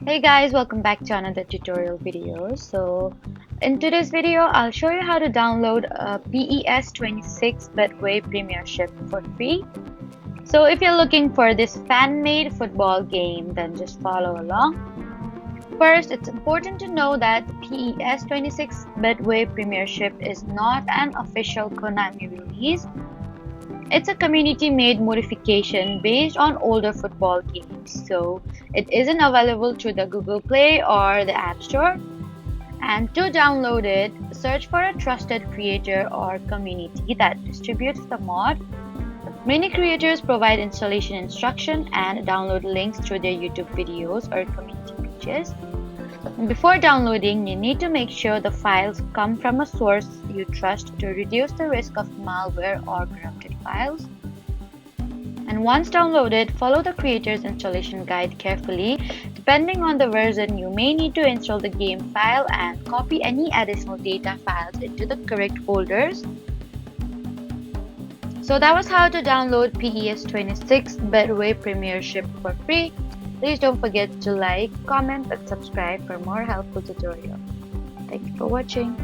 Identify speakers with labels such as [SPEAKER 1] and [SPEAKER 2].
[SPEAKER 1] Hey guys, welcome back to another tutorial video. In today's video, I'll show you how to download a PES 26 Betway Premiership for free. So if you're looking for this fan-made football game, then just follow along. First, it's important to know that PES 26 Betway Premiership is not an official Konami release. It's a community-made modification based on older football games, so it isn't available through the Google Play or the App Store. And to download it, search for a trusted creator or community that distributes the mod. Many creators provide installation instruction and download links through their YouTube videos or community pages. Before downloading, you need to make sure the files come from a source you trust to reduce the risk of malware or corrupted files. And once downloaded, follow the creator's installation guide carefully. Depending on the version, you may need to install the game file and copy any additional data files into the correct folders. So that was how to download PES 26 Betway Premiership for free. Please don't forget to like, comment, and subscribe for more helpful tutorials. Thank you for watching.